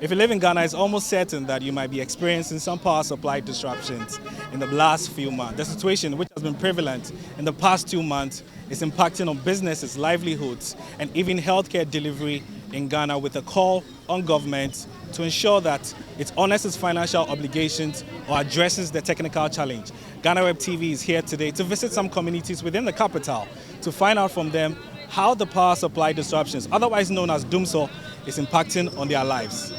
If you live in Ghana, it's almost certain that you might be experiencing some power supply disruptions in the last few months. The situation, which has been prevalent in the past 2 months, is impacting on businesses, livelihoods, and even healthcare delivery in Ghana, with a call on government to ensure that it honors its financial obligations or addresses the technical challenge. GhanaWeb TV is here today to visit some communities within the capital to find out from them how the power supply disruptions, otherwise known as dumsor, is impacting on their lives.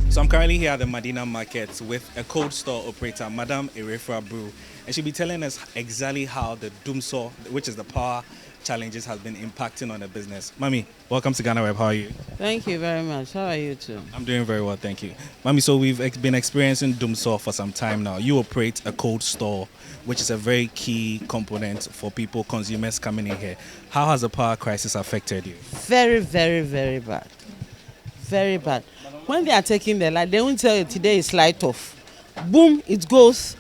So I'm currently here at the Medina Market with a cold store operator, Madam Erefra Brew, and she'll be telling us exactly how the dumsor, which is the power challenges, has been impacting on the business. Mami, welcome to GhanaWeb. How are you? Thank you very much. How are you too? I'm doing very well, thank you. Mami, so we've been experiencing dumsor for some time now. You operate a cold store, which is a very key component for people, consumers coming in here. How has the power crisis affected you? Very, very, very bad. Very bad. When they are taking the light, they won't tell you today is light off. Boom, it goes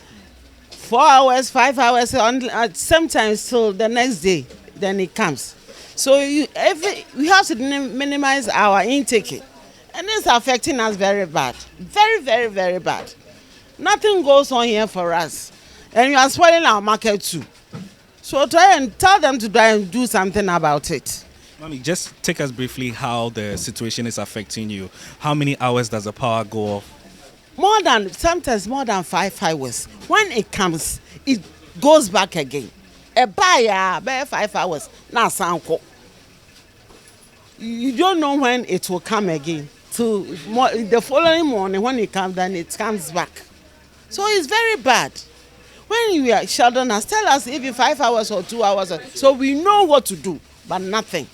4 hours, 5 hours, sometimes till the next day, then it comes. So we have to minimize our intake. And it's affecting us very bad. Very, very, very bad. Nothing goes on here for us. And we are spoiling our market too. So try and tell them to try and do something about it. Mami, just take us briefly how the situation is affecting you. How many hours does the power go off? Sometimes more than 5 hours. When it comes, it goes back again. A buyer, by 5 hours. Now, you don't know when it will come again. So the following morning, when it comes, then it comes back. So it's very bad. When we are Sheldon has tell us even 5 hours or 2 hours, so we know what to do, but nothing.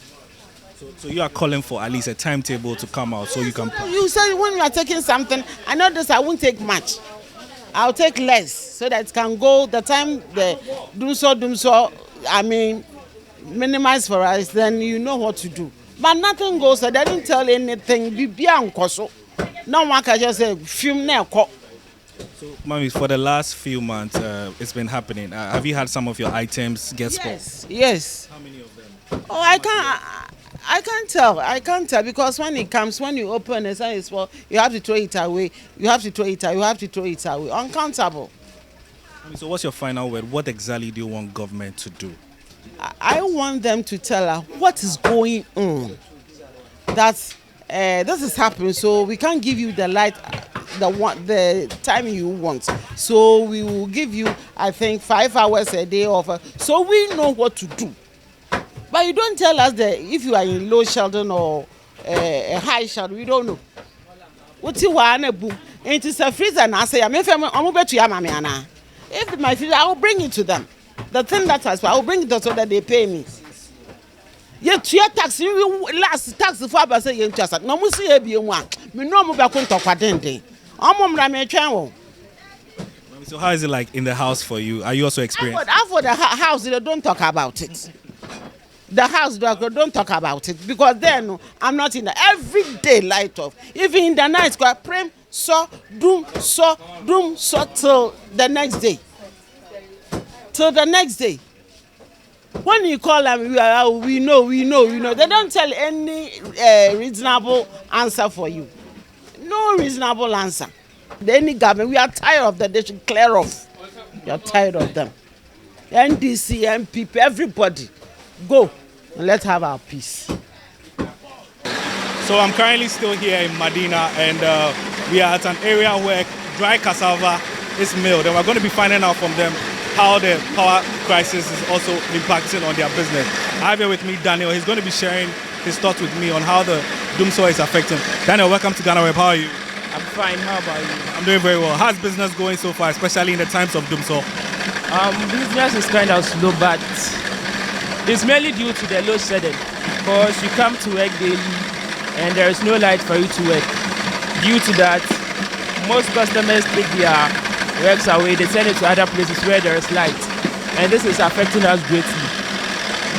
So you are calling for at least a timetable to come out so you can... You say when you are taking something, I know this, I won't take much. I'll take less so that it can go the time the dumsor, I mean, minimize for us, then you know what to do. But nothing goes, so they didn't tell anything. No one can just say, film now. So, Mami, for the last few months, it's been happening. Have you had some of your items get spoiled? Yes. How many of them? Oh, I can't tell because when it comes, when you open it, it's well, you have to throw it away. You have to throw it away. Uncountable. So what's your final word? What exactly do you want government to do? I want them to tell us what is going on. That this is happening, so we can't give you the light, the time you want. So we will give you, I think, 5 hours a day of, so we know what to do. But you don't tell us that if you are in low Sheldon or a high Sheldon, we don't know. What's your one? It is a freezer, and I say, I'm going to Yamamiana. If my freezer, I will bring it to them. The thing that has, I will bring it so that they pay me. Yet, your tax, last tax for us, say, just no, we see a be one. We know more about Quadende. So, how is it like in the house for you? Are you also experiencing? For the house, they don't talk about it. The house doctor don't talk about it because then I'm not in the everyday light off. Even in the night, pray so doom so till the next day. Till the next day. When you call them, we know. They don't tell any reasonable answer for you. No reasonable answer. Any government, we are tired of that. They should clear off. We are tired of them. NDC, MPP, everybody, go. Let's have our peace. So I'm currently still here in Medina, and we are at an area where dry cassava is milled, and we're going to be finding out from them how the power crisis is also impacting on their business. I have here with me Daniel. He's going to be sharing his thoughts with me on how the dumsor is affecting. Daniel, welcome to GhanaWeb. How are you? I'm fine. How about you? I'm doing very well. How's business going so far, especially in the times of dumsor? Business is kind of slow, but it's mainly due to the load shedding. Because you come to work daily and there is no light for you to work. Due to that, most customers take their works away. They send it to other places where there is light, and this is affecting us greatly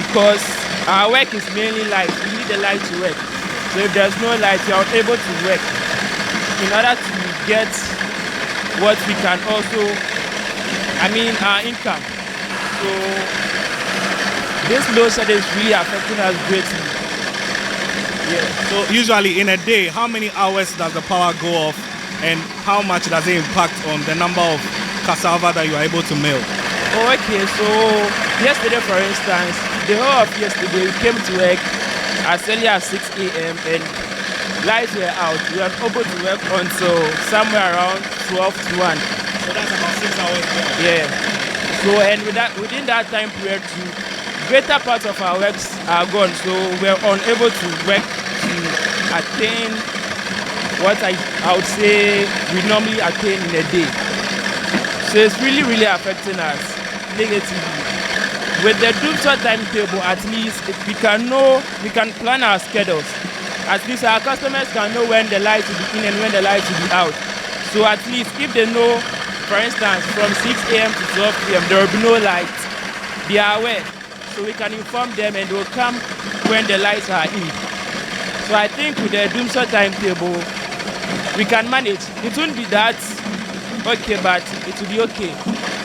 because our work is mainly light. We need the light to work. So if there's no light, you are unable to work. In order to get what we can also, our income. So this load shedding is really affecting us greatly. Yeah. So usually in a day, how many hours does the power go off, and how much does it impact on the number of cassava that you are able to mill? Oh, okay. So yesterday, for instance, the whole of yesterday we came to work as early as 6 a.m. and lights were out. We were able to work until somewhere around 12 to 1. So that's about 6 hours. Yeah. So and within that time period, too, greater part of our works are gone. So we're unable to work to attain what I would say we normally attain in a day. So it's really affecting us negatively. With the dumsor timetable, at least we can plan our schedules. At least our customers can know when the lights will be in and when the lights will be out. So at least if they know, for instance, from 6 a.m. to 12 p.m. there will be no light, they are aware. So we can inform them and they will come when the lights are in. So I think with the dumsor timetable, we can manage. It won't be that okay, but it will be okay.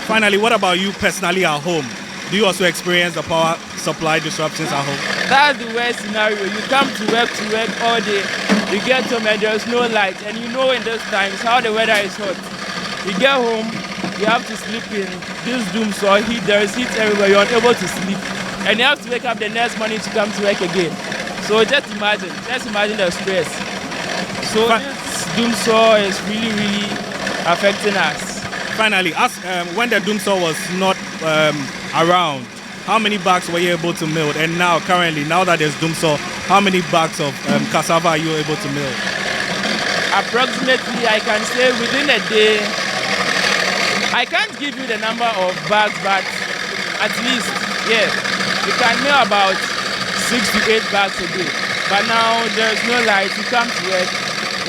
Finally, what about you personally at home? Do you also experience the power supply disruptions at home? That's the worst scenario. You come to work all day, you get home and there's no light, and you know in those times how the weather is hot. You get home, you have to sleep in this dumsor heat. There is heat everywhere. You're unable to sleep, and you have to wake up the next morning to come to work again. So just imagine the stress. So this dumsor is really affecting us. Finally, when the dumsor was not around, how many bags were you able to mill? And now, currently, now that there's dumsor, how many bags of cassava are you able to mill? Approximately, I can say within a day, I can't give you the number of bags, but at least, yeah, we can mill about 6 to 8 bags a day. But now there's no light. We come to work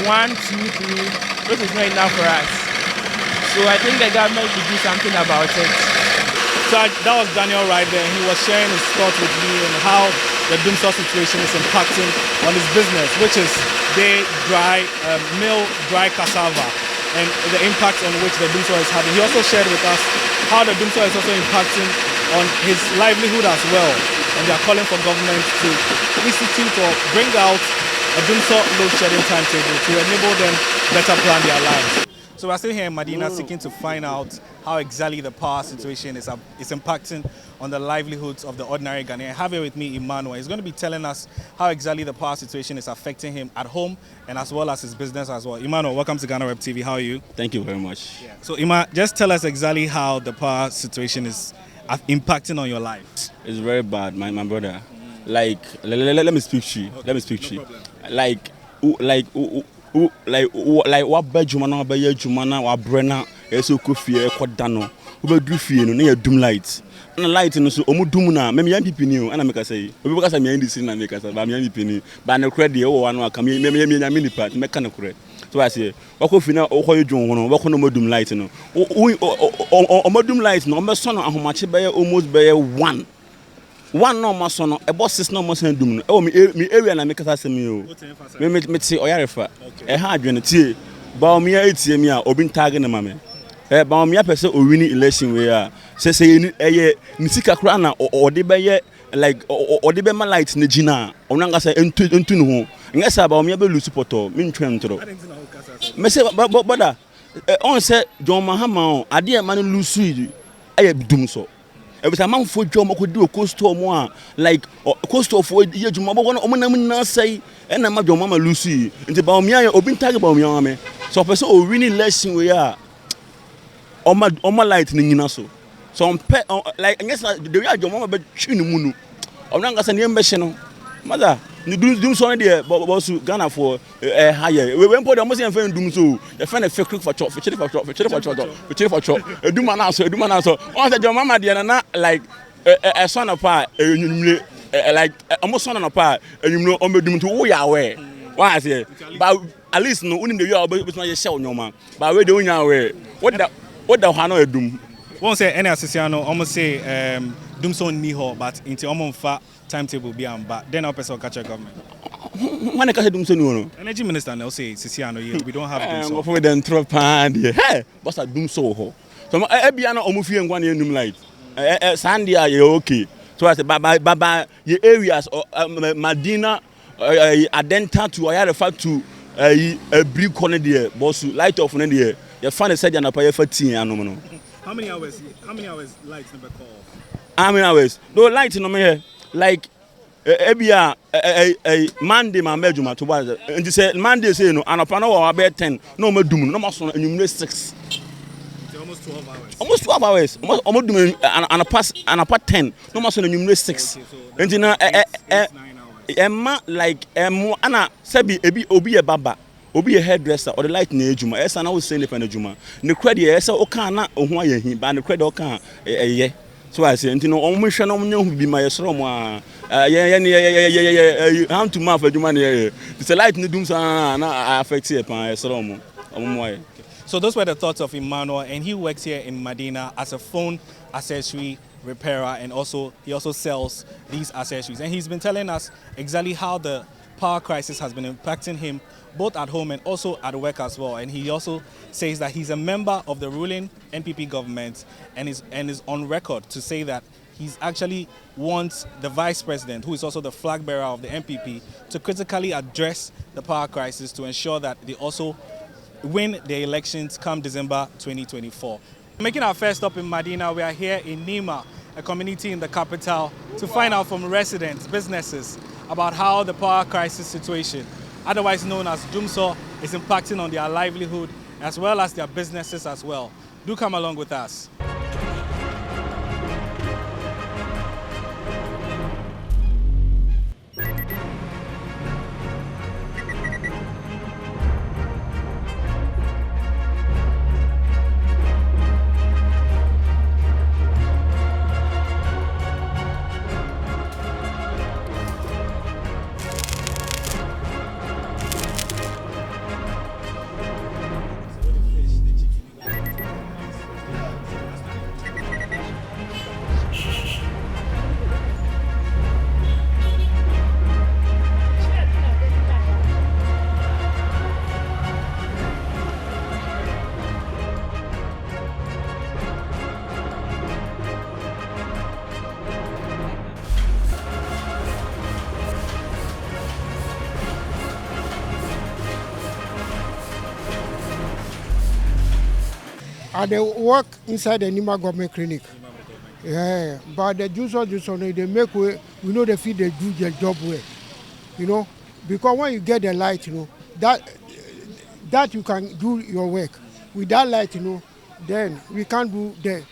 1, 2, 3. This is not enough for us. So I think the government should do something about it. So that was Daniel right there. He was sharing his thoughts with me on how the dumsor situation is impacting on his business, which is they mill dry cassava, and the impact on which the dumsor is having. He also shared with us how the dumsor is also impacting on his livelihood as well. And they are calling for government to institute or bring out a dumsor load shedding timetable to enable them better plan their lives. So we're still here in Medina seeking to find out how exactly the power situation is impacting on the livelihoods of the ordinary Ghanaian. I have here with me Emmanuel. He's going to be telling us how exactly the power situation is affecting him at home and as well as his business as well. Emmanuel, welcome to GhanaWeb TV. How are you? Thank you very much. Yeah. So Emma, just tell us exactly how the power situation is impacting on your life. It's very bad, my brother. Like, let me speak to you. Okay, let me speak to you. Problem. Like what bad jumana ba ye jumana wa brena eso kofi e kodano wo be fie no na ya dum light na light no so omu dum na me yan pipi ni o na me ka say obi ka say me yan disi na me ka say ba me yan pipi ni ba na kure de wo wa no aka me yan me nipa me ka na kure so I say wa kofi na o koyo dwon no wa ko no modum light no o modum light no me so no ahomache ba ye almost ba ye 1 no maso no e boss 6 no mo san dum no e me area na me kasa sem yo me ti oyarefa e ha adwene tie ba o me etie me a obi tag na ma me ba o me apese o wini election we a se ni eye ni sika kra na o de be ye like o de be ma light na gina o na ngasa entu ne ho ngasa ba o me be lu support me ntwem ntro me se boda on se John Mahama ade e ma no lu sui aye dum so. Every time I'm for Joe, I could do a coast or more like coast of year to Mama, one say, and I'm your Mama Lucy, and the Baumia or been tagged about me. So, person, really lesson we are on my lightning in us. So like I guess the way I do mama be chinu munu. I'm not gonna name be no. Mother, you do so there but Ghana for higher. We went for the almost even doom so. You find a fake for chop, for chop. Do man answer. On the mama there na like a son of pa like almost son of pa and you know on be doom to wo ya we. Why I say but at least no unim the you be not shell nyoma. But we do nya we. What the hano doom. Won't say any associano almost say dumsor ni ho but into almost timetable be am but then our person catch a government. When I catch dumsor no. Energy minister now say Sisiano we don't have dumsor. For them throw pan there. Hey, what's a dumsor ho? So e bia na omo fie ngwan enum light. Sunday are okay. So I say baba your areas Madina Adenta to Ayarefa to a brick corner there boss light off on there. You find a surgeon up here for 10 no. How many hours lights never call? How many hours? No light no me like ebia Monday ma medjuma to was and you say Monday say no anapa no wa be 10 no ma dum no ma so anyumre 6 almost 12 hours. Almost 12 hours. Almost dum anapa 10 no ma so anyumre 6 and na emma like ana sabi ebi obi e baba obi a hairdresser or the light na ejuma esa na wo say ne pa na ejuma ne credit esa o kan na o ho ayehin ba ne credit o kan eye so I say ntino o mo hwe na o nya bi ma yesro mo how to map ejuma ne the light ne dum sa na affect e pa yesro mo o. So those were the thoughts of Emmanuel, and he works here in Medina as a phone accessory repairer, and he also sells these accessories. And he's been telling us exactly how the power crisis has been impacting him both at home and also at work as well. And he also says that he's a member of the ruling NPP government and is on record to say that he's actually wants the vice president, who is also the flag bearer of the NPP, to critically address the power crisis to ensure that they also win the elections come December 2024. Making our first stop in Medina, we are here in Nima, a community in the capital, to find out from residents, businesses, about how the power crisis situation, otherwise known as dumsor, is impacting on their livelihood as well as their businesses as well. Do come along with us. They work inside the Nima government clinic. Yeah, but the dumsor, they make way, we know the feed they do their job well. You know, because when you get the light, you know, that you can do your work. With that light, you know, then we can't do to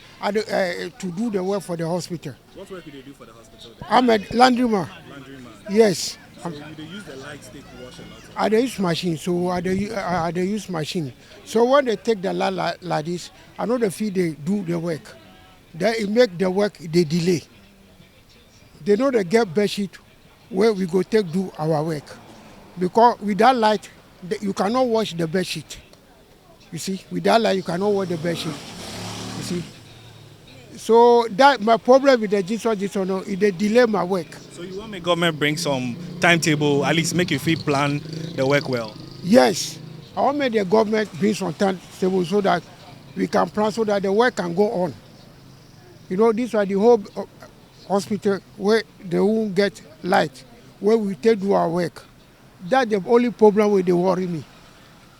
do the work for the hospital. What work do they do for the hospital then? I'm a laundryman. Yes. So you use the light stick to wash a lot? I use machine, so I use machine. So when they take the light like this, I know the feed they do the work. Then it make the work they delay. They know they get bed sheet where we go take do our work. Because with that light, you cannot wash the bed sheet. You see, with that light you cannot wash the bed sheet. You see. So that my problem with the dumsor, is they delay my work. So you want the government bring some timetable, at least make you feel plan the work well? Yes. I want the government bring some timetable so that we can plan so that the work can go on. You know, this is the whole hospital where they won't get light, where we take do our work. That's the only problem where they worry me.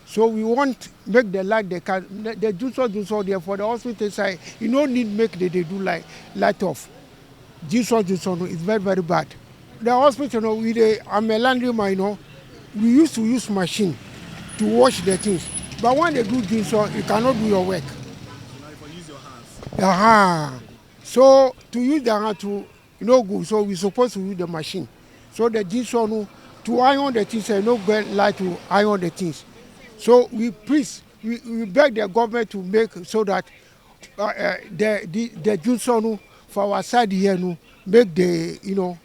So we want make the light they can the dumsor there for the hospital side. You don't need make they do light off. Dumsor is very, very bad. The hospital, I'm a laundryman, you know, we used to use machine to wash the things. But when they do dumsor, you cannot do your work. So now you use your hands. So to use the hand to no good. So we supposed to use the machine. So the this one to iron the things and no get like to iron the things. So we please we beg the government to make so that the Johnson for our side here no make the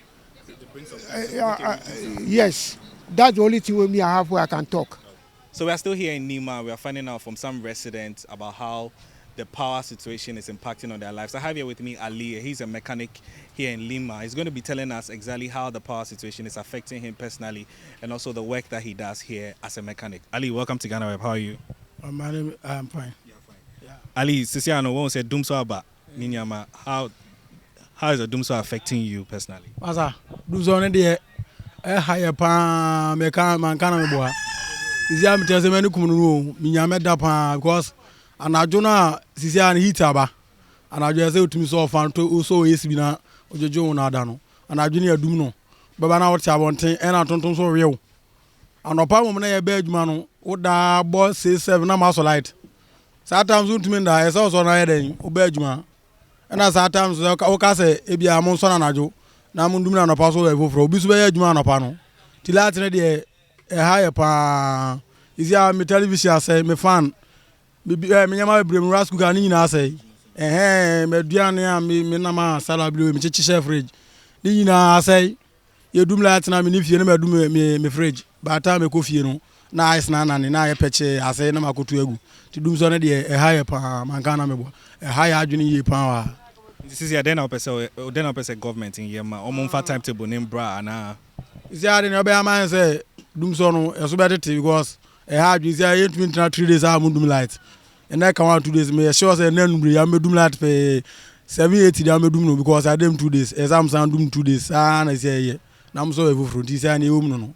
yes, that's the only thing with me I have where I can talk. So we are still here in Nima. We are finding out from some residents about how the power situation is impacting on their lives. I have here with me Ali. He's a mechanic here in Lima. He's going to be telling us exactly how the power situation is affecting him personally and also the work that he does here as a mechanic. Ali, welcome to GhanaWeb. How are you? My name, I'm fine. Yeah, fine. Yeah. Ali, Sisiano won't say dumsor aba ninyama. How is the dumsor affecting you personally? Masa, dumsor ne de higher pa me kan man kan me boa. Isi am tell say me kumunu minyame da pa because anajo na Sisiano heat aba. Anajo say utumi so fan to so esibi na ojojo na ada no. Anajo ne adum no. Baba na wote abonten e na tonton so rew. Anopa mum na ye ba adwuma no woda boss say 7 na maso light. Sometimes utumi da e so na ye den oba adwuma. And as at times, I say, Ebia Monson and Ajo, Namundum and Apostle Evofro, Bisway Jumanopano, till I tell a higher pa. Is ya me television say, me fan, me Yama Brim Rascal Ganina say, eh, Mediana, me Nama, Salablu, me chef fridge. Nina say, you do lights and I mean if you never do me fridge, but time a coffee, nice nana, and I peche, I say, Namako to do so a higher pa, Mancana mebo, a higher junior power. This is your then opposite government in Yema. Omonfa timetable name bra na. Is there any other man say dumsor no so better because a hard is here 3 days I mundum light. And I come out 2 days me sure say nenumbre am dum light for 780 am dum no because I dem 2 days exam sound dum 2 days na say here. Na am so e front is here na e no.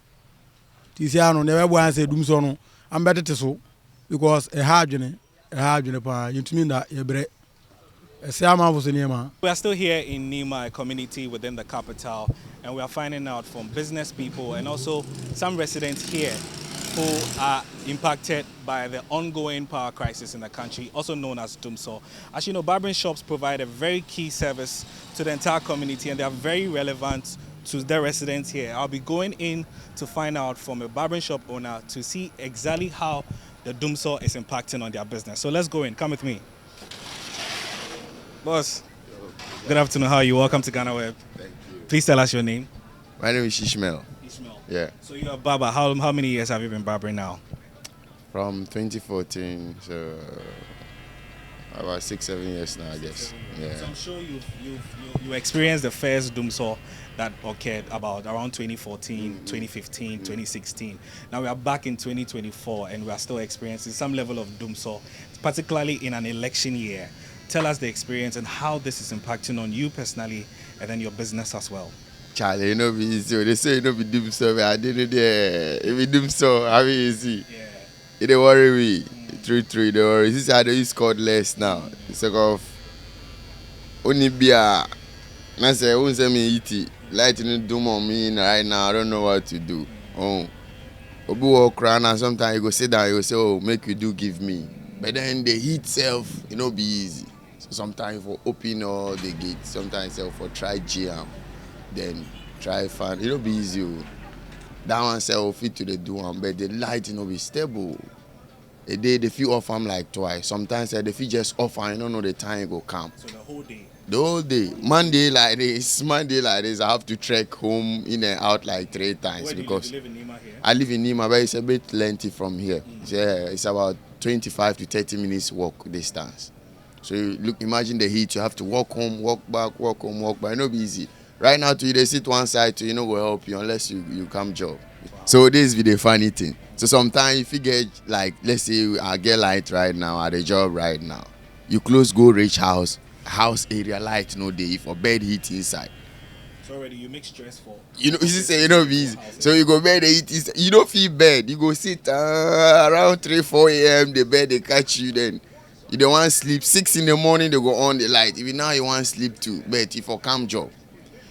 Ti say no never bo say dumsor no am better so because a hard pa you mean that you bre. We are still here in Nima, a community within the capital, and we are finding out from business people and also some residents here who are impacted by the ongoing power crisis in the country, also known as dumsor. As you know, barbering shops provide a very key service to the entire community and they are very relevant to the residents here. I'll be going in to find out from a barbering shop owner to see exactly how the dumsor is impacting on their business. So let's go in. Come with me. Boss, good afternoon. How are you? Welcome to GhanaWeb. Thank you. Please tell us your name. My name is Ishmael. Ishmael. Yeah. So you're a barber. How many years have you been barbering now? From 2014, so about 6-7 years now, I guess. Yeah. So I'm sure you experienced the first dumsor that occurred about around 2014, 2015, 2016. Now we are back in 2024 and we are still experiencing some level of dumsor, particularly in an election year. Tell us the experience and how this is impacting on you personally and then your business as well. Charlie, be easy. They say be dumsor, I didn't there. If you dumsor, how easy? Yeah. It don't worry me. True, they worry. This is how they use cordless now. It's like of only beer. I say, won't say me eat it. Lighting do on me right now. I don't know what to do. Oh, Obu walk around and sometimes you go sit down. You go say, oh, make you do give me. But then the heat self, be easy. So sometimes for open all the gates, sometimes for try jam, then try fan. It don't be easy. That one self fit to the do one, but the light be stable. A day they feel off like twice. Sometimes they feel just off and you don't know the time it go come. So the whole day. The whole day. Monday like this, I have to trek home in and out like 3 times. Where because do you live? You live in Nima here? I live in Nima, but it's a bit lengthy from here. It's about 25 to 30 minutes walk distance. So imagine the heat. You have to walk home, walk back, walk home, walk back. It no be easy. Right now, they sit one side, to will help you unless you come job. Wow. So this be the funny thing. So sometimes if you get let's say I get light right now at the job right now, you go reach house area light no day for bed heat inside. So already you make stress for. You say be easy. So you go bed heat inside. You don't feel bed. You go sit around 3-4 a.m. the bed they catch you then. You don't want to sleep. 6 in the morning they go on the light. Even now you want to sleep too. But if you come job.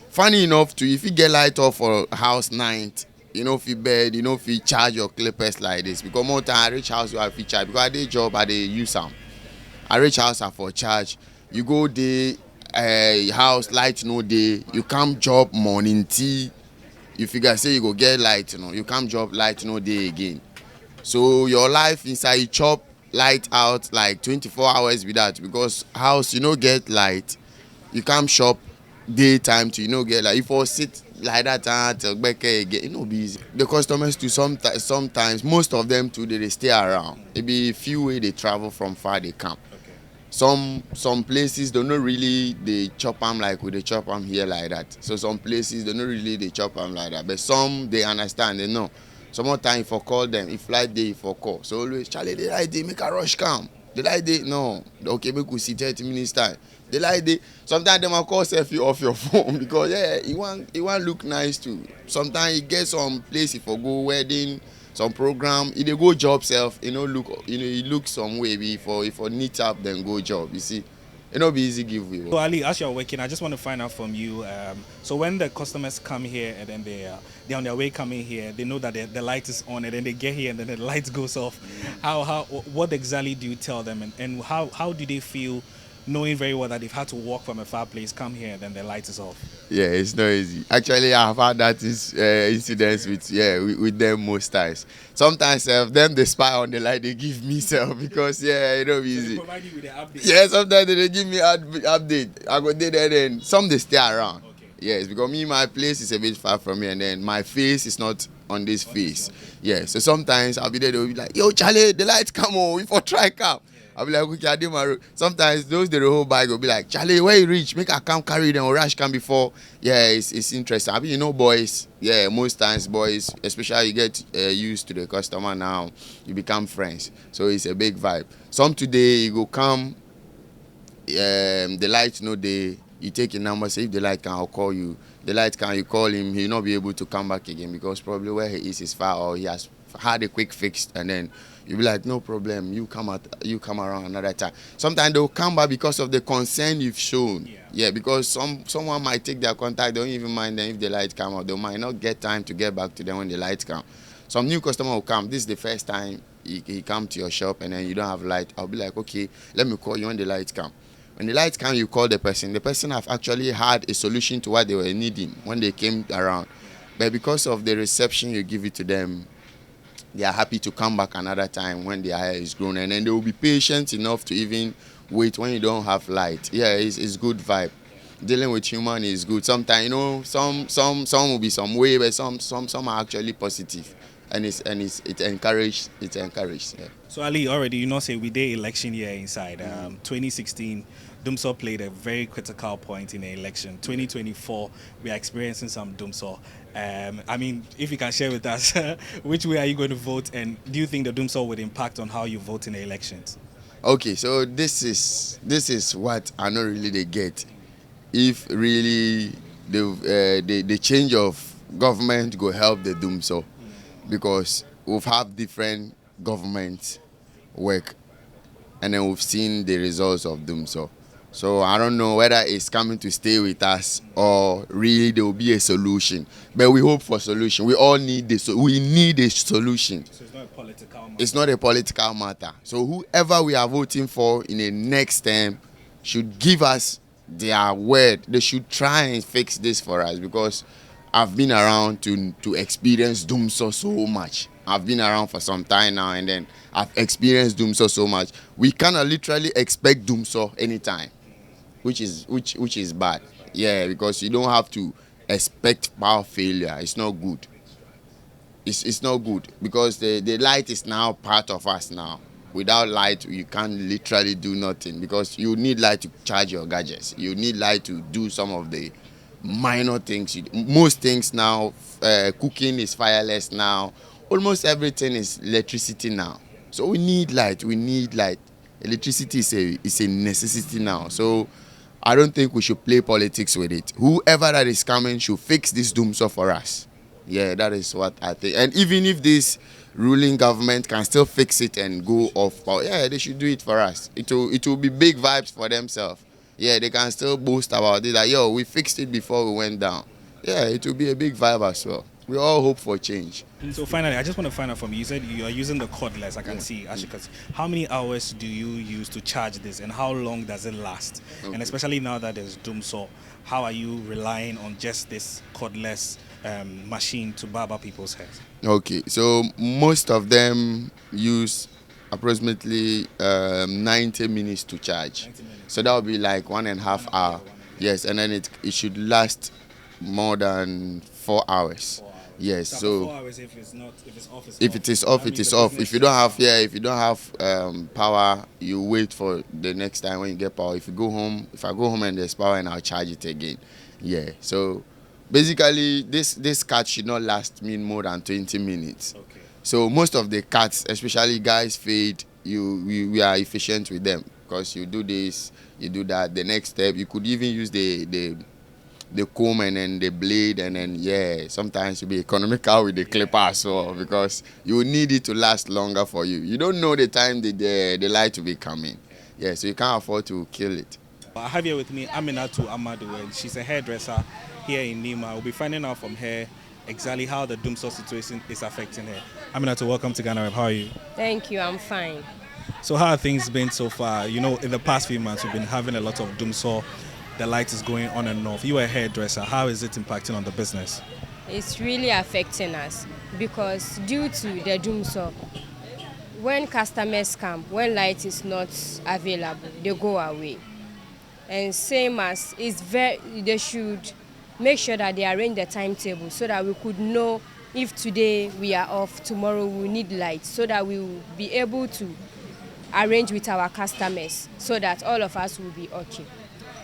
Funny enough too, if you get light off for house night, if you bed, if you charge your clippers like this. Because more time I reach house you have to charge. Because I did job I dey use them. I reach house for charge. You go there house light no day, you come job morning tea, you figure say you go get light, you come job light no day again. So your life inside you chop light out like 24 hours with that, because house get light, you come shop daytime to get like if you sit like that until back again, be easy. The customers too sometimes most of them too they stay around. Maybe few way they travel from far they come. Some places they not really they chop them like we they chop them here like that. So some places they not really they chop them like that. But some they understand, they know. Some more time for call them, if light day for call. So always Charlie the light day make a rush come. The light day no. Okay, make we see 30 minutes time. The light day sometimes they might call selfie off your phone because it want look nice too. Sometimes you get some place if you go wedding, some program, if they go job self, look it look some way before if you neat up then go job. You see, it not be easy giveaway. So Ali, as you're working, I just want to find out from you. So when the customers come here and then they're on their way coming here, they know that the light is on and then they get here and then the light goes off. What exactly do you tell them and how do they feel? Knowing very well that they've had to walk from a far place, come here, then the light is off. Yeah, it's not easy. Actually, I've had that incidents with them most times. Sometimes them they spy on the light they give me self because it don't be easy. They provide you with the update. Yeah, sometimes they give me update. I go there then some they stay around. Okay. Yes, because my place is a bit far from me and then my face is not on this face. Okay. Yeah, so sometimes I'll be there. They'll be like, "Yo, Charlie, the light come on. We for try come." I'll be like, okay, I do my road. Sometimes those the whole bike will be like, Charlie, where you reach? Make I come carry them or rush come before. Yeah, it's interesting. I mean, boys, most times boys, especially you get used to the customer now, you become friends. So it's a big vibe. Some today you go come, the light no day, you take your number, say if the light can, I'll call you. The light can, you call him, he'll not be able to come back again because probably where he is far or he has had a quick fix and then you'll be like, no problem, you come around another time. Sometimes they'll come back because of the concern you've shown. Yeah, because someone might take their contact, they don't even mind them if the light come out. They might not get time to get back to them when the light come. Some new customer will come. This is the first time he come to your shop and then you don't have light. I'll be like, okay, let me call you when the light come. When the light come, you call the person. The person have actually had a solution to what they were needing when they came around. But because of the reception you give it to them, they are happy to come back another time when their hair is grown, and then they will be patient enough to even wait when you don't have light. Yeah, it's good vibe. Dealing with human is good. Sometimes some will be some way, but some are actually positive, and it encouraged. Yeah. So Ali, already say we did election year inside. 2016, dumsor played a very critical point in the election. 2024, we are experiencing some dumsor. I mean, if you can share with us, which way are you going to vote, and do you think the dumsor would impact on how you vote in the elections? Okay, so this is what I don't really get. If really the change of government go help the dumsor, because we've had different governments work, and then we've seen the results of dumsor. So I don't know whether it's coming to stay with us or really there will be a solution. But we hope for solution. We all need this. We need a solution. So it's not a political matter. It's not a political matter. So whoever we are voting for in the next term should give us their word. They should try and fix this for us, because I've been around to experience dumsor so much. I've been around for some time now, and then I've experienced dumsor so much. We cannot literally expect dumsor anytime, which is bad. Yeah, because you don't have to expect power failure. It's not good. It's not good, because the light is now part of us now. Without light, you can't literally do nothing, because you need light to charge your gadgets. You need light to do some of the minor things. Most things now, cooking is fireless now. Almost everything is electricity now. So we need light. Electricity is a necessity now. So I don't think we should play politics with it. Whoever that is coming should fix this dumsor for us. Yeah, that is what I think. And even if this ruling government can still fix it and go off power, yeah, they should do it for us. It will be big vibes for themselves. Yeah, they can still boast about it, like, yo, we fixed it before we went down. Yeah, it will be a big vibe as well. we all hope for change. So finally, I just want to find out from you. You said you are using the cordless. I can see, as you can see. How many hours do you use to charge this, and how long does it last? Okay. And especially now that there's dumsor, how are you relying on just this cordless machine to barber people's heads? Okay, so most of them use approximately 90 minutes to charge. 90 minutes. So that would be like 1.5 hours. Yes, and then it should last more than 4 hours. 4 hours. Yes, So so 4 hours if it's off, it's if it is off, it is off. If you don't have if you don't have power, you wait for the next time when you get power. If I go home and there's power, and I'll charge it again. Yeah. So basically, this cut should not last me more than 20 minutes. Okay. So most of the cuts, especially guys fade, we are efficient with them because you do this, you do that. The next step, you could even use the comb and then the blade, and then sometimes you'll be economical with the clipper as well because you need it to last longer for you. You don't know the time the light will be coming. Yeah, so you can't afford to kill it. I have here with me Aminatu Amadu, and she's a hairdresser here in Nima. We'll be finding out from her exactly how the dumsor situation is affecting her. Aminatu, welcome to GhanaWeb. How are you? Thank you, I'm fine. So how have things been so far? You know, in the past few months, we've been having a lot of dumsor. The light is going on and off. You are a hairdresser. How is it impacting on the business? It's really affecting us because due to the dumsor, when customers come, when light is not available, they go away. And same as they should make sure that they arrange the timetable so that we could know if today we are off, tomorrow we need light, so that we will be able to arrange with our customers so that all of us will be okay.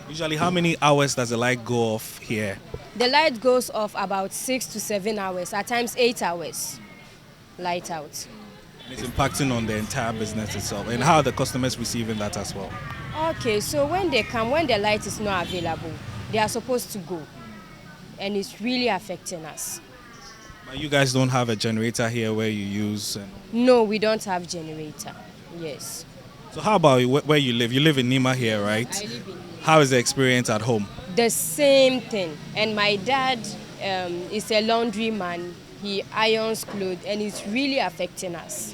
Usually, how many hours does the light go off here? The light goes off about 6 to 7 hours, at times 8 hours, light out. It's impacting on the entire business itself. And how are the customers receiving that as well? Okay, so when they come, when the light is not available, they are supposed to go. And it's really affecting us. But you guys don't have a generator here where you use? No, we don't have generator, yes. So how about where you live? You live in Nima here, right? I live in Nima. How is the experience at home? The same thing. And my dad is a laundry man. He irons clothes, and it's really affecting us.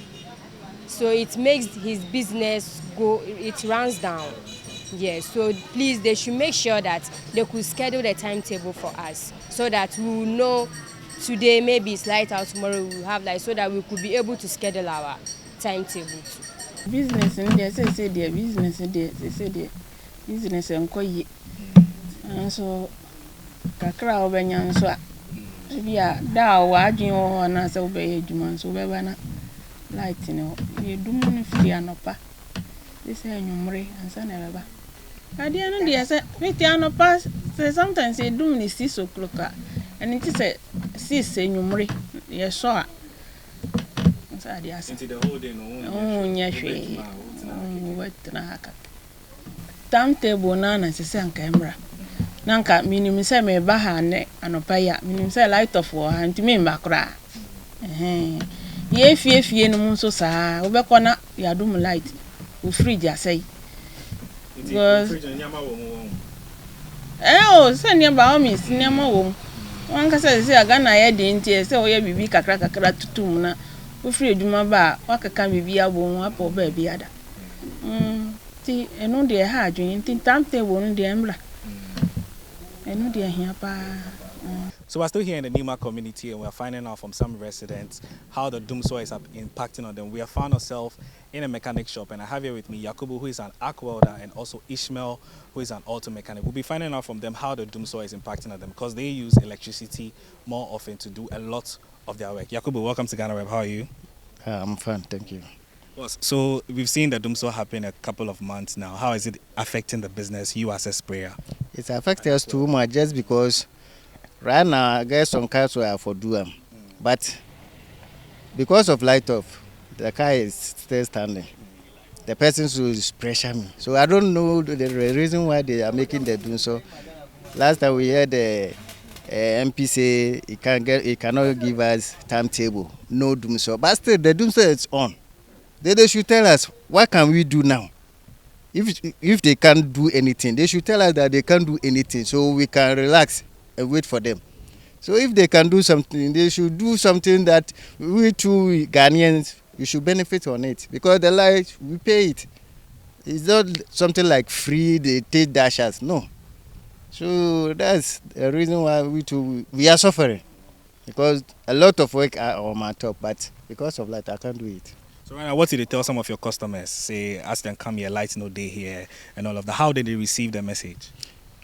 So it makes his business go, it runs down. Yes, so please, they should make sure that they could schedule the timetable for us so that we will know today maybe it's light out, tomorrow we will have light, so that we could be able to schedule our timetable too. Business in there, say their business in there, they say their business and koi. And so, Accra Obenya, so yeah, that watching or not so bad, you so we're light, you know, you do not fear no pa. They say, you marry and son ever. I didn't know, dear, with the pass, say sometimes they do this 6 o'clock, and it is a 6 and you marry, yes, so. Into the whole day, no. Oh, yes, what the timetable nana say on camera. Nanka minimum say me bahane anopaya minimum say light of war and me makra. Ye fie no so sa obekọ na yadum light o fridge asay. Oh, say nyamba o mi sinema wo. Wan ka say Ghana ye de ntie say o ye bibi kakra tutum na o fridge duma ba wakaka bibi abo apo ba bi ada. And they had doing timetable in the embra. And they are here. So we're still here in the Nima community, and we're finding out from some residents how the dumsor is impacting on them. We have found ourselves in a mechanic shop, and I have here with me Yakubu, who is an arc welder, and also Ishmael, who is an auto mechanic. We'll be finding out from them how the dumsor is impacting on them, because they use electricity more often to do a lot of their work. Yakubu, welcome to GhanaWeb. How are you? I'm fine, thank you. So we've seen the dumsor happen a couple of months now. How is it affecting the business, you as a sprayer? It's affecting us too much just because right now I guess some cars were for doing, but because of light off, the car is still standing. The person who's pressure me. So I don't know the reason why they are making the dumsor. Last time we heard the MP say he cannot give us timetable, no dumsor. But still the dumsor is on. They should tell us what can we do now. If they can't do anything, they should tell us that they can't do anything, so we can relax and wait for them. So if they can do something, they should do something that we two Ghanaians, we should benefit on it. Because the light, we pay it. It's not something like free, they take dashers. No. So that's the reason why we are suffering. Because a lot of work are on my top, but because of that, I can't do it. So right now, what did they tell some of your customers? Say, ask them come here, lights no day here, and all of that. How did they receive the message?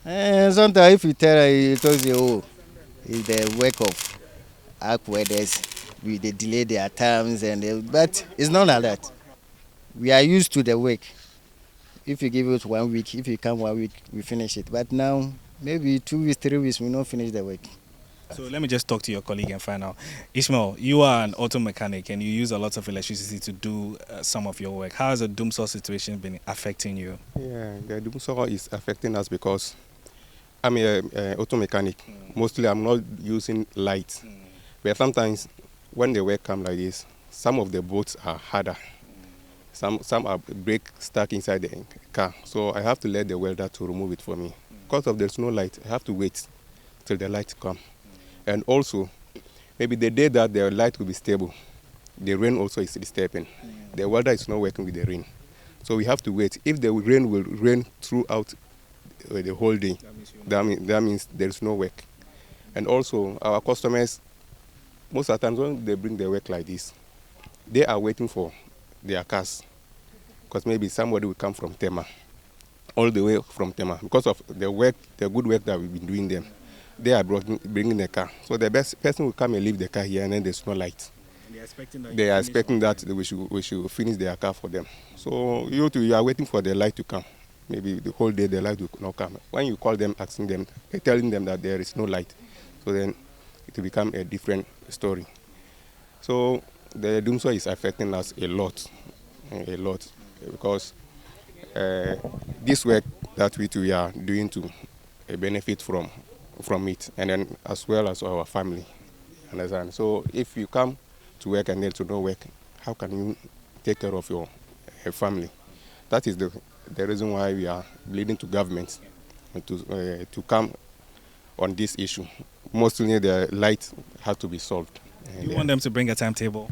Sometimes if you tell her, you tell you, oh, it's the work of arc weathers. They delay their times, but it's not like that. We are used to the work. If you give it 1 week, if you come 1 week, we finish it. But now, maybe 2 weeks, 3 weeks, we don't finish the work. So let me just talk to your colleague and find out. Ishmael, you are an auto mechanic and you use a lot of electricity to do some of your work. How has the dumsor situation been affecting you? Yeah, the dumsor is affecting us because I'm a auto mechanic. Mostly I'm not using lights. But sometimes when the work comes like this, some of the bolts are harder. Some are brake stuck inside the car. So I have to let the welder to remove it for me. Because of there's no light, I have to wait till the light comes. And also, maybe the day that the light will be stable, the rain also is disturbing. The welder is not working with the rain. So we have to wait. If the rain will rain throughout the whole day, that means there is no work. And also, our customers, most of the times when they bring their work like this, they are waiting for their cars. Because maybe somebody will come from Tema, all the way from Tema. Because of the work, the good work that we've been doing them. They are bringing the car. So the best person will come and leave the car here and then there's no light. They are expecting that we should finish their car for them. So you are waiting for the light to come. Maybe the whole day the light will not come. When you call them, asking them, telling them that there is no light, so then it will become a different story. So the dumsor is affecting us a lot, because this work that we are doing to benefit from it, and then as well as our family. Understand? So if you come to work and then to no work, how can you take care of your family? That is the reason why we are pleading to government to come on this issue. Mostly the light has to be solved. Do you want them to bring a timetable?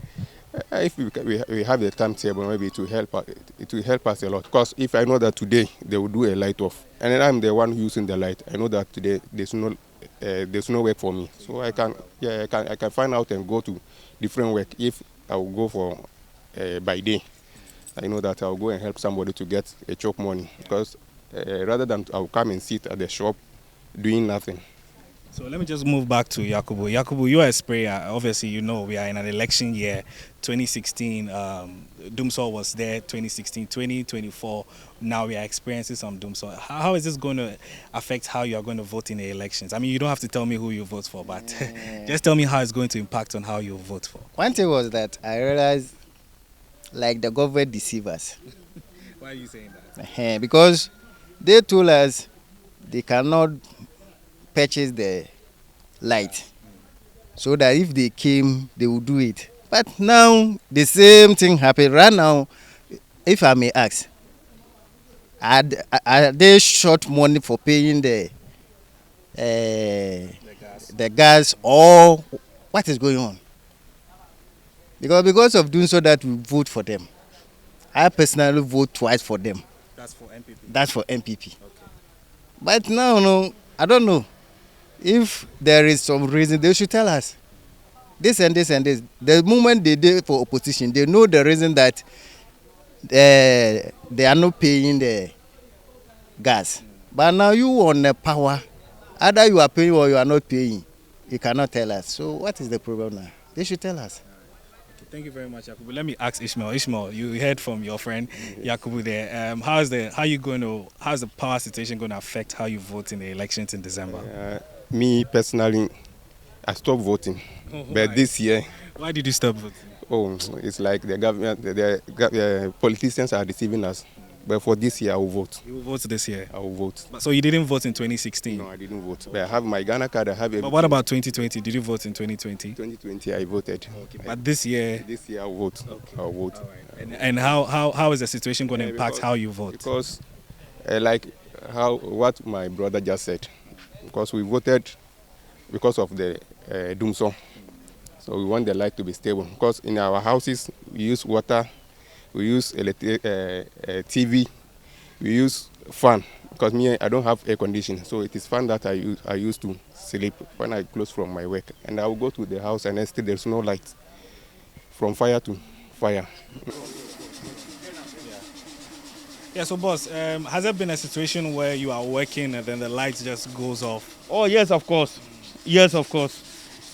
If we have a timetable, maybe it will help us a lot. Because if I know that today they will do a light off, and then I'm the one using the light, I know that today there's no work for me. So I can find out and go to different work. If I will go for by day, I know that I'll go and help somebody to get a chop money. Because rather than I'll come and sit at the shop doing nothing. So let me just move back to Yakubu. Yakubu, you are a sprayer. Obviously, you know we are in an election year. 2016, dumsor was there. 2016, 2024. Now we are experiencing some dumsor. How is this going to affect how you are going to vote in the elections? I mean, you don't have to tell me who you vote for, but just tell me how it's going to impact on how you vote for. One thing was that I realized, like, the government deceive us. Why are you saying that? Because they told us they cannot purchase the light, so that if they came, they would do it. But now the same thing happened. Right now, if I may ask, are they short money for paying the gas, or what is going on? Because of doing so that we vote for them. I personally vote twice for them. That's for MPP? That's for MPP. Okay. But now, no, I don't know. If there is some reason, they should tell us. This and this and this. The moment they did for opposition, they know the reason that they are not paying the gas. But now you on the power, either you are paying or you are not paying. You cannot tell us. So what is the problem now? They should tell us. Okay, thank you very much, Yakubu. Let me ask Ishmael. Ishmael, you heard from your friend Yakubu there. How's the power situation going to affect how you vote in the elections in December? Me personally, I stopped voting. But this year... Why did you stop voting? Oh, it's like the government, the politicians are deceiving us. But for this year, I will vote. You will vote this year? I will vote. So you didn't vote in 2016? No, I didn't vote. But I have my Ghana card. I have everything. But what about 2020? Did you vote in 2020? 2020, I voted. Okay. But this year? This year, I will vote. Okay. I will vote. All right. And how is the situation going to impact how you vote? Because, what my brother just said, because we voted because of the dumsor. So we want the light to be stable because in our houses we use water, we use TV, we use fan. Because me, I don't have air conditioning, so it is fan that I use to sleep when I close from my work. And I will go to the house and then still there's no light from fire to fire. Yeah, so boss, has there been a situation where you are working and then the light just goes off? Oh, yes, of course. Yes, of course.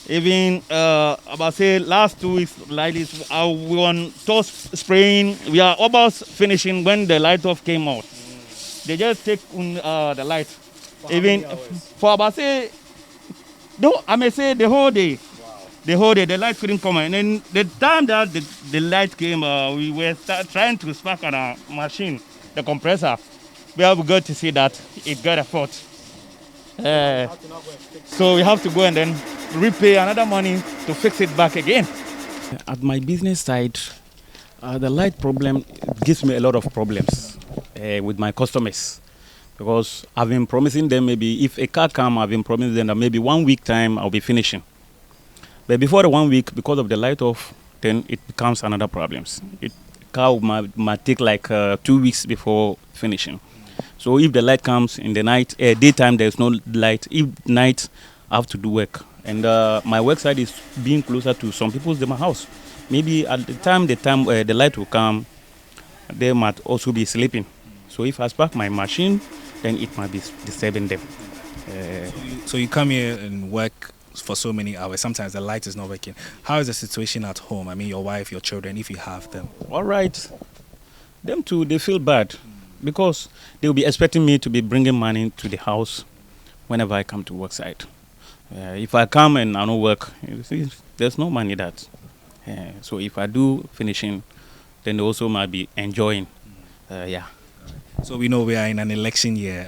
Even about say last 2 weeks, light is we on toast spraying. We are almost finishing when the light off came out. They just take the light. For even for about say, I may say the whole day. Wow. The whole day, the light couldn't come. And then the time that the light came, we were trying to spark on our machine, the compressor. We have got to see that it got a fault. So we have to go and then repay another money to fix it back again. At my business side, the light problem gives me a lot of problems with my customers, because I've been promising them maybe if a car comes, I've been promising them that maybe 1 week time I'll be finishing. But before the 1 week, because of the light off, then it becomes another problems. Car might take like 2 weeks before finishing. So if the light comes in the night, daytime there's no light. If night, I have to do work. And my work side is being closer to some people's my house. Maybe at the time the light will come, they might also be sleeping. So if I spark my machine, then it might be disturbing them. So you come here and work for so many hours. Sometimes the light is not working. How is the situation at home? I mean, your wife, your children, if you have them. All right. Them too, they feel bad because they will be expecting me to be bringing money to the house whenever I come to work site. If I come and I don't work, you see, there's no money that. So if I do finishing, then they also might be enjoying. Yeah. So we know we are in an election year.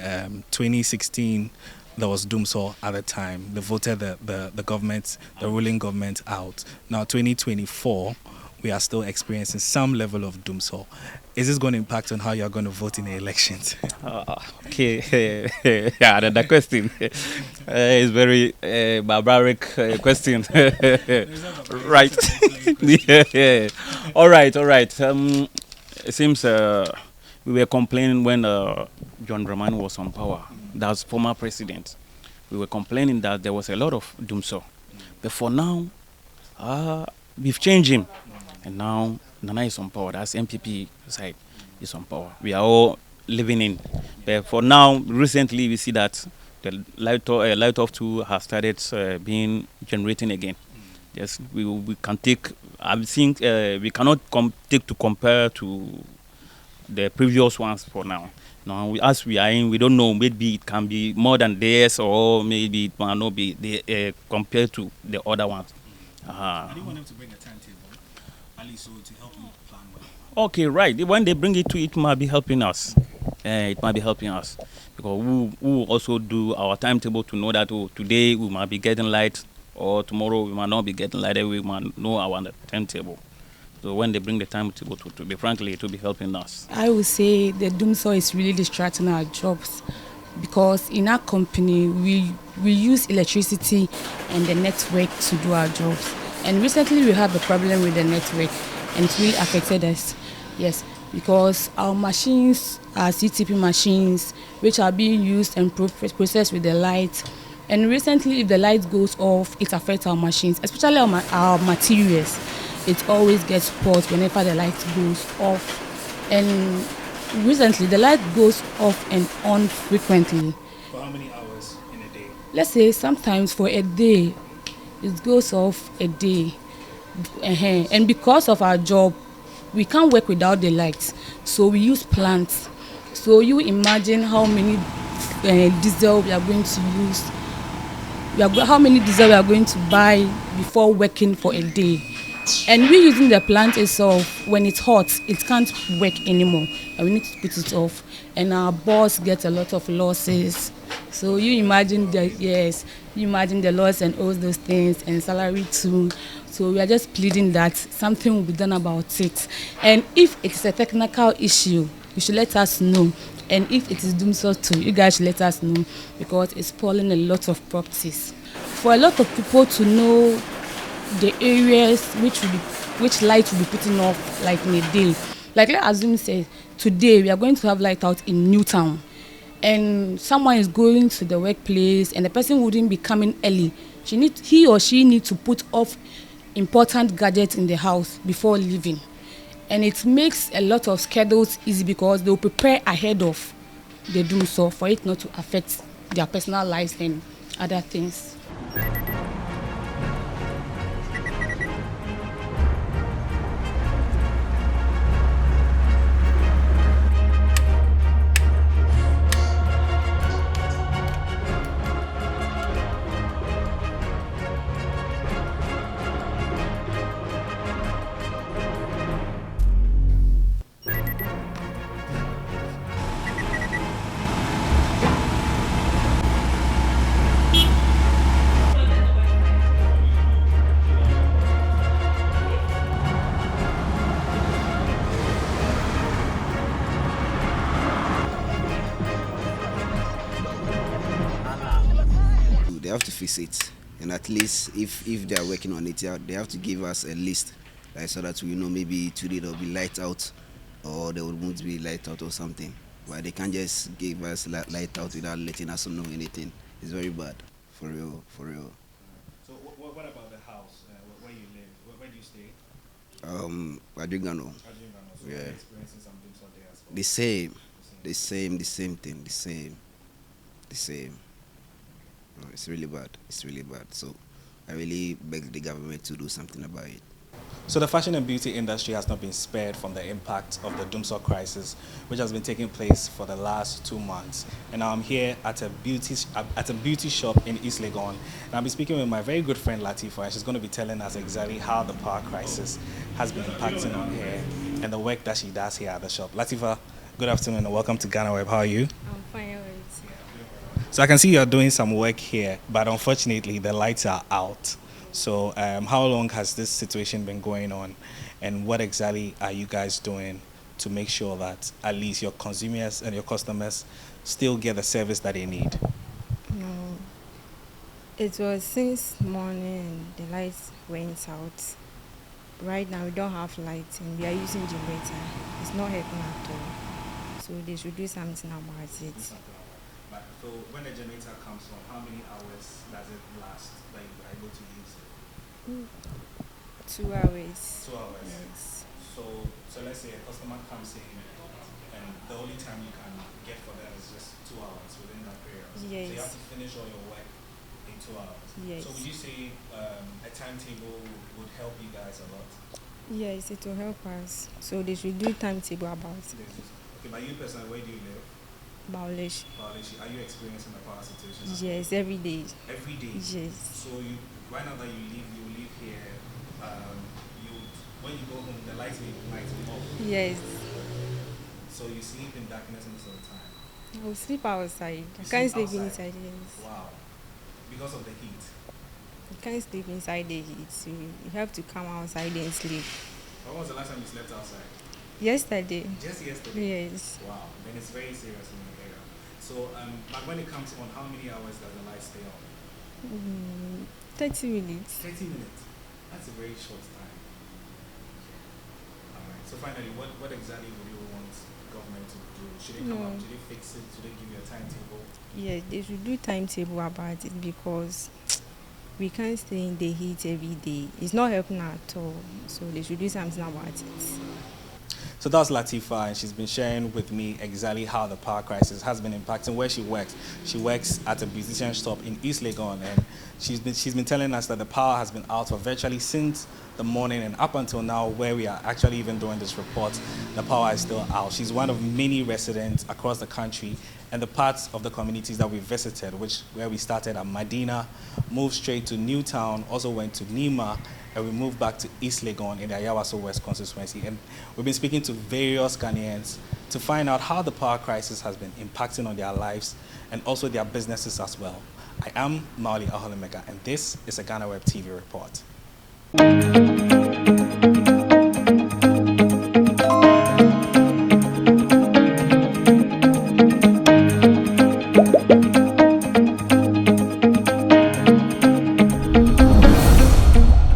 2016, there was dumsor at the time. They voted the government, the ruling government out. Now 2024, we are still experiencing some level of dumsor. Is this going to impact on how you are going to vote in the elections? Okay, yeah, the question is very barbaric question. Right. Yeah. All right. It seems we were complaining when John Dramani was on power. That's former president. We were complaining that there was a lot of dumsor. But for now, we've changed him. And now Nana is on power. That's MPP side is on power. We are all living in. But for now, recently we see that the light off too has started being generating again. Yes, we can take. I think we cannot take to compare to the previous ones for now. Now, as we are in, we don't know. Maybe it can be more than theirs, or maybe it might not be compared to the other ones. I didn't want them to bring a timetable, at least so to help you plan well. Okay, right. When they bring it might be helping us. It might be helping us because we also do our timetable to know that today we might be getting light, or tomorrow we might not be getting light. We might know our timetable. So when they bring the timetable, to be frankly, it will be helping us. I would say the dumsor is really distracting our jobs because in our company we use electricity and the network to do our jobs. And recently we had a problem with the network and it really affected us. Yes, because our machines are CTP machines which are being used and processed with the light. And recently if the light goes off, it affects our machines, especially our materials. It always gets paused whenever the light goes off. And recently the light goes off and on frequently. For how many hours in a day? Let's say sometimes for a day, it goes off a day. And because of our job, we can't work without the lights. So we use plants. So you imagine how many diesel we are going to use. How many diesel we are going to buy before working for a day. And we using the plant itself, when it's hot, it can't work anymore. And we need to put it off. And our boss gets a lot of losses. So you imagine the loss and all those things and salary too. So we are just pleading that something will be done about it. And if it's a technical issue, you should let us know. And if it is dumsor too, you guys should let us know because it's spoiling a lot of properties. for a lot of people to know the areas which light will be putting off like in a day. Like let's assume say today we are going to have light out in Newtown, and someone is going to the workplace and the person wouldn't be coming early. He or she need to put off important gadgets in the house before leaving, and it makes a lot of schedules easy because they will prepare ahead of the dumsor for it not to affect their personal lives and other things. They have to fix it, and at least if they are working on it, they have to give us a list, like, so that we know maybe today there will be light out or there won't be light out or something. But they can't just give us light out without letting us know anything. It's very bad, for real, for real. So what about the house where you live? Where do you stay? Adrigano. So Yeah. you're experiencing some dumsor there as well? The same thing, the same. No, it's really bad. So I really beg the government to do something about it. So the fashion and beauty industry has not been spared from the impact of the dumsor crisis, which has been taking place for the last 2 months. And now I'm here at a beauty shop in East Legon, and I'll be speaking with my very good friend Latifa, and she's going to be telling us exactly how the power crisis has been impacting on her and the work that she does here at the shop. Latifa, good afternoon and welcome to GhanaWeb. How are you? I'm fine. So I can see you're doing some work here, but unfortunately the lights are out. So how long has this situation been going on, and what exactly are you guys doing to make sure that at least your consumers and your customers still get the service that they need? No, it was since morning the lights went out. Right now we don't have lights and we are using generator. It's not helping at all. So they should do something about it. So when the generator comes on, how many hours does it last that you are able to use it? 2 hours. 2 hours? Yes. So let's say a customer comes in and the only time you can get for them is just 2 hours within that period. Yes. So you have to finish all your work in 2 hours. Yes. So would you say a timetable would help you guys a lot? Yes, it will help us. So they should do timetable about it. Okay, but you personally, where do you live? Baulish. Are you experiencing the power situation? Yes, every day. Every day? Yes. So right now that you live here, when you go home, the lights might be off? Yes. So you sleep in darkness most of the time? I will sleep outside. I can't sleep inside, yes. Wow. Because of the heat? You can't sleep inside the heat. So you have to come outside and sleep. When was the last time you slept outside? Yesterday. Just yesterday? Yes. Wow. Then it's very serious in the area. So, but when it comes on, how many hours does the light stay on? 30 minutes. 30 minutes? That's a very short time. All right. So finally, what exactly would you want government to do? Should they come up? Should they fix it? Should they give you a timetable? Yes, they should do timetable about it because we can't stay in the heat every day. It's not helping at all. So they should do something about it. So that's Latifa, and she's been sharing with me exactly how the power crisis has been impacting where she works. She works at a beautician shop in East Legon, and she's been telling us that the power has been out for virtually since the morning, and up until now, where we are actually even doing this report, the power is still out. She's one of many residents across the country, and the parts of the communities that we visited, where we started at Medina, moved straight to Newtown, also went to Nima, and we moved back to East Legon in the Ayawaso West constituency. And we've been speaking to various Ghanaians to find out how the power crisis has been impacting on their lives and also their businesses as well. I am Maoli Aholemega, and this is a GhanaWeb TV report.